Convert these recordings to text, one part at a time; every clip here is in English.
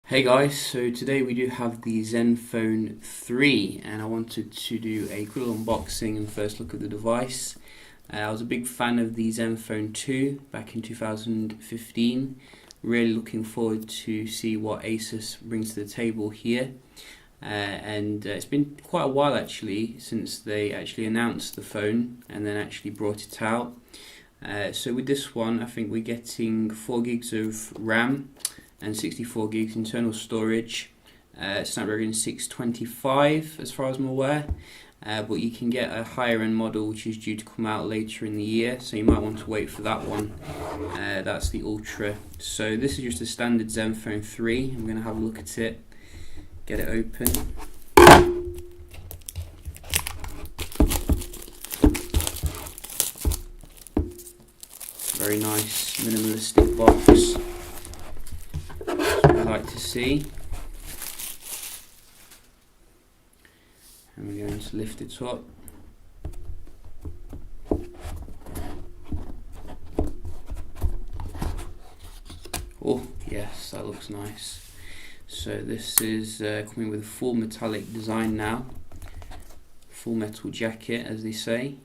Hey guys, so today we do have the ZenFone 3 and I wanted to do a quick unboxing and first look at the device. I was a big fan of the ZenFone 2 back in 2015. Really looking forward to see what Asus brings to the table here. It's been quite a while actually since they actually announced the phone and then actually brought it out. So with this one I think we're getting 4 gigs of RAM and 64 gigs internal storage, Snapdragon 625 as far as I'm aware, but you can get a higher end model which is due to come out later in the year, so you might want to wait for that one. That's the Ultra. So this is just a standard ZenFone 3. I'm going to have a look at it, get it open. Very nice minimalistic box. Like to see, and we're going to lift it up. Oh yes, that looks nice. So this is coming with a full metallic design now, full metal jacket as they say.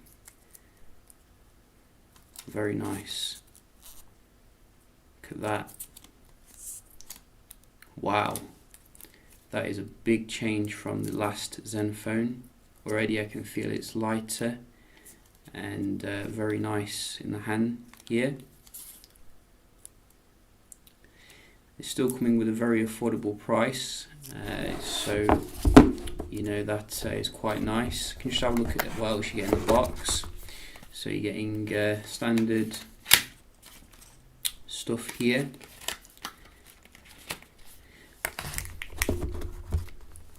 Very nice. Look at that. Wow, that is a big change from the last ZenFone. Already I can feel it's lighter and very nice in the hand here. It's still coming with a very affordable price, so you know that is quite nice. You can just have a look at what else you get in the box. So you're getting standard stuff here.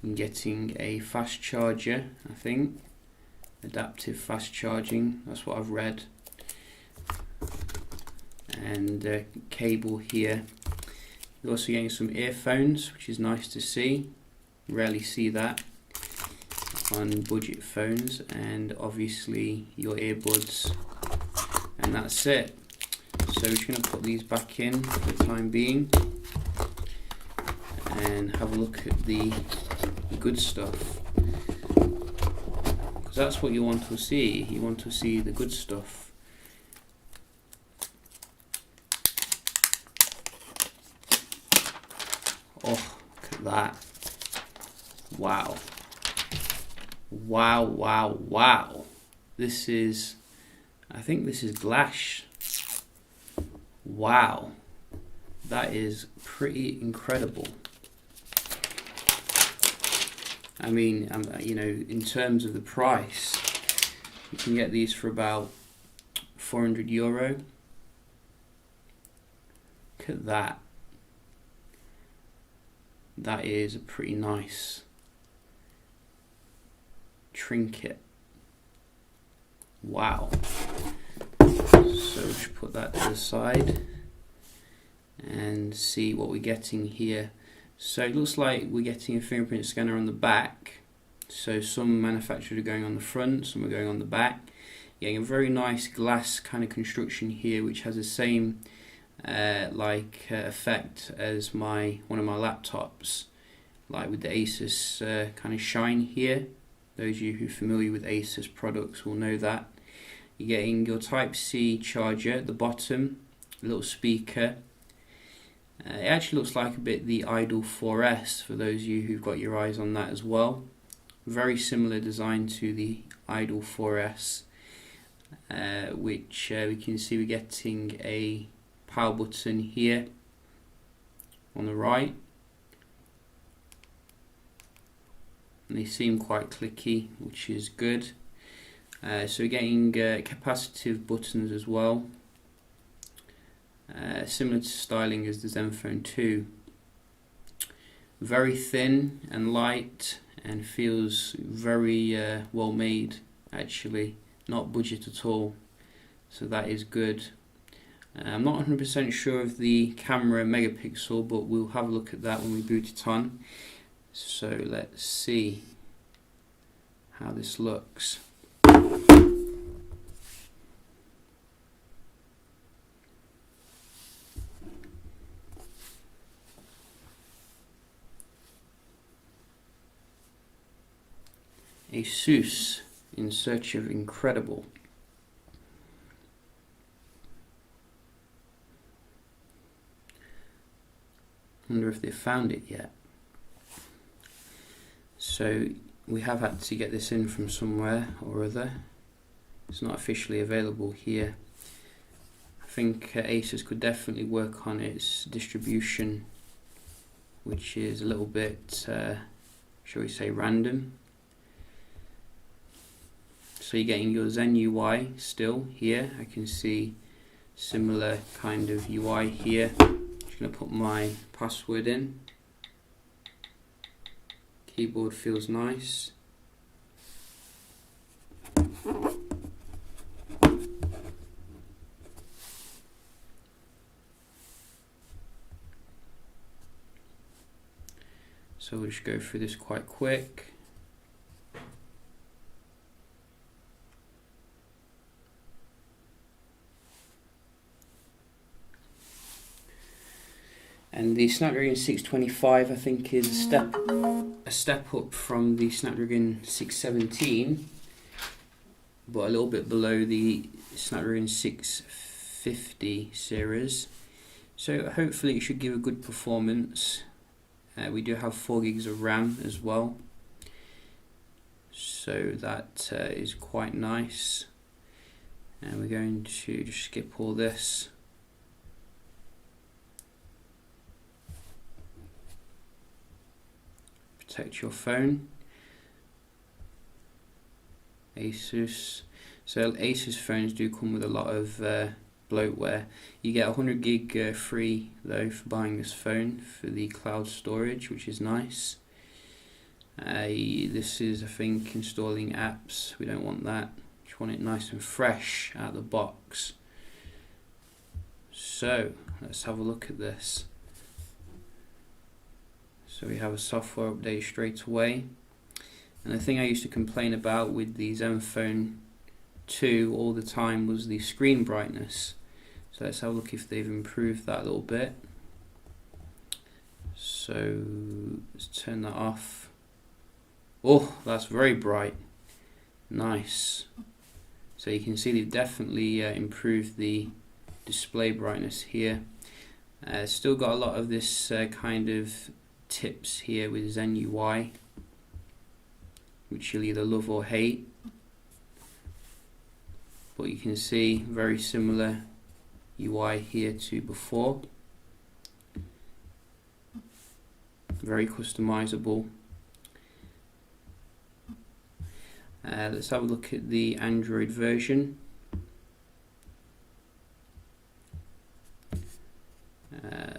I'm getting a fast charger, I think, adaptive fast charging, that's what I've read, and a cable here. You're also getting some earphones, which is nice to see. Rarely see that on budget phones, and obviously your earbuds, and that's it. So we're just going to put these back in for the time being and have a look at the good stuff, because that's what you want to see. You want to see the good stuff. Oh, look at that. Wow. Wow, wow, wow. This is, I think this is glass. Wow. That is pretty incredible. I mean, you know, in terms of the price, you can get these for about €400. Look at that. That is a pretty nice trinket. Wow. So let's put that to the side and see what we're getting here. So it looks like we're getting a fingerprint scanner on the back. So some manufacturers are going on the front, some are going on the back. You're getting a very nice glass kind of construction here, which has the same effect as one of my laptops, like with the Asus kind of shine here. Those of you who are familiar with Asus products will know that. You're getting your Type-C charger at the bottom, a little speaker. It actually looks like a bit the Idol 4S for those of you who've got your eyes on that as well. Very similar design to the Idol 4S, which we can see we're getting a power button here on the right. And they seem quite clicky, which is good. So we're getting capacitive buttons as well. Similar to styling as the ZenFone 2. Very thin and light and feels very well made actually, not budget at all, so that is good. I'm not 100% sure of the camera megapixel, but we'll have a look at that when we boot it on. So let's see how this looks. Asus in search of incredible. Wonder if they've found it yet. So we have had to get this in from somewhere or other. It's not officially available here. I think Asus could definitely work on its distribution, which is a little bit, shall we say, random. So you're getting your Zen UI still here. I can see similar kind of UI here. Just going to put my password in. Keyboard feels nice. So we'll just go through this quite quick. And the Snapdragon 625 I think is a step up from the Snapdragon 617, but a little bit below the Snapdragon 650 series. So hopefully it should give a good performance. We do have 4 gigs of RAM as well, so that is quite nice. And we're going to just skip all this. Protect your phone. Asus. So Asus phones do come with a lot of bloatware. You get 100 gig free though for buying this phone for the cloud storage, which is nice. This is, I think, installing apps. We don't want that. Just want it nice and fresh out of the box. So let's have a look at this. So we have a software update straight away. And the thing I used to complain about with the ZenFone 2 all the time was the screen brightness. So let's have a look if they've improved that a little bit. So let's turn that off. Oh, that's very bright. Nice. So you can see they've definitely improved the display brightness here. Still got a lot of this kind of tips here with Zen UI, which you'll either love or hate, but you can see very similar UI here to before. Very customizable. Let's have a look at the Android version.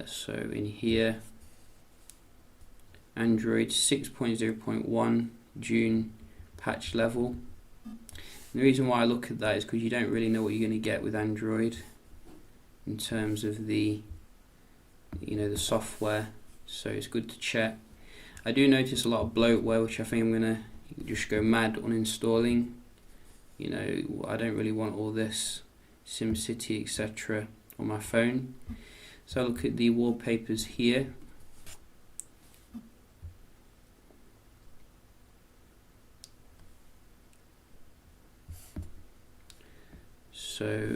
So in here, Android 6.0.1 June patch level. And the reason why I look at that is because you don't really know what you're going to get with Android in terms of the, the software. So it's good to check. I do notice a lot of bloatware, which I think I'm going to just go mad uninstalling. I don't really want all this SimCity etc. on my phone. So look at the wallpapers here. So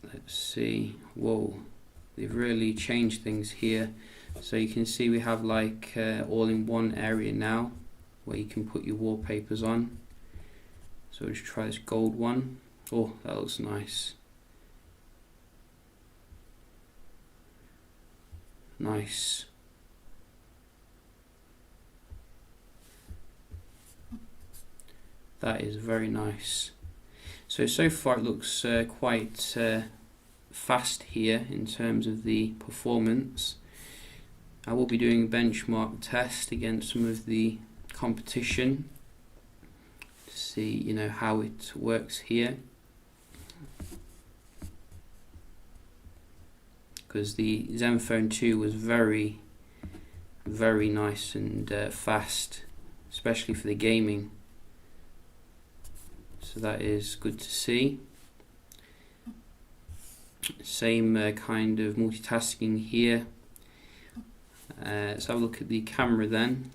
let's see. Whoa, they've really changed things here. So you can see we have like all in one area now where you can put your wallpapers on. So let's try this gold one. Oh, that looks nice. Nice. That is very nice. So far it looks quite fast here in terms of the performance. I will be doing a benchmark test against some of the competition to see how it works here, because the ZenFone 2 was very nice and fast, especially for the gaming. So that is good to see. Same kind of multitasking here. Let's have a look at the camera then.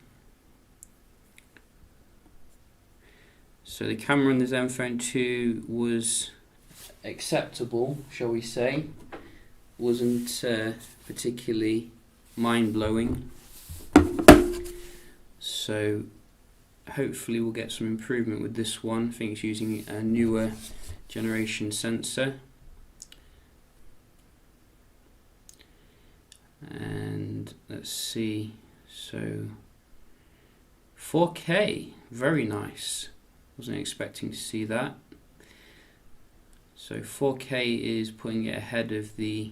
So the camera on the ZenFone 2 was acceptable, shall we say. Wasn't particularly mind-blowing. So hopefully we'll get some improvement with this one. I think it's using a newer generation sensor. And let's see, so 4K, very nice. Wasn't expecting to see that. So 4K is putting it ahead of the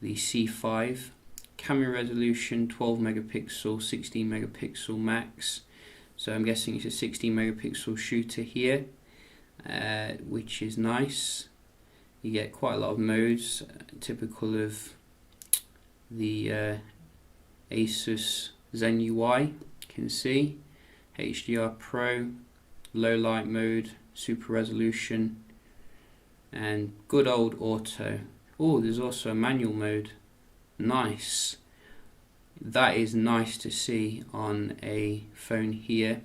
C5. Camera resolution 12 megapixel, 16 megapixel max. So I'm guessing it's a 16 megapixel shooter here, which is nice. You get quite a lot of modes, typical of the Asus ZenUI. You can see HDR Pro, low light mode, super resolution, and good old auto. Oh, there's also a manual mode. Nice. That is nice to see on a phone here,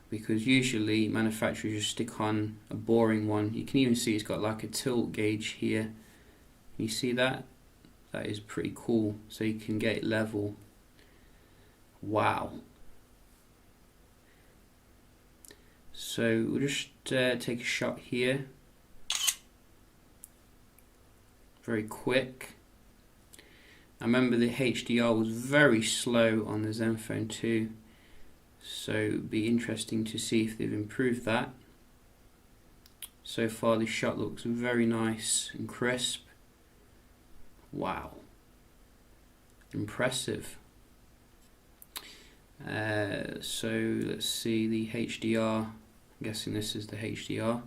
because usually manufacturers just stick on a boring one. You can even see it's got like a tilt gauge here. You see that? That is pretty cool, so you can get it level. Wow. So we'll just take a shot here. Very quick. I remember the HDR was very slow on the ZenFone 2, so it'd be interesting to see if they've improved that. So far the shot looks very nice and crisp. Wow, impressive. So let's see the HDR. I'm guessing this is the HDR.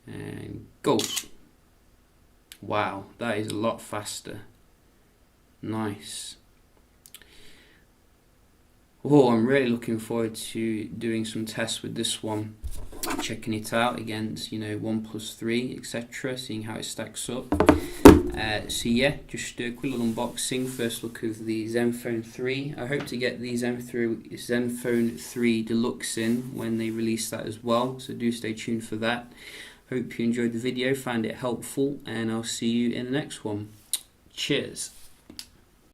And go. Wow, that is a lot faster. Nice. Oh, I'm really looking forward to doing some tests with this one, checking it out against, you know, OnePlus 3, etc., seeing how it stacks up. So yeah, just a quick little unboxing, first look of the ZenFone 3. I hope to get the ZenFone 3 Deluxe in when they release that as well, so do stay tuned for that. Hope you enjoyed the video, found it helpful, and I'll see you in the next one. Cheers.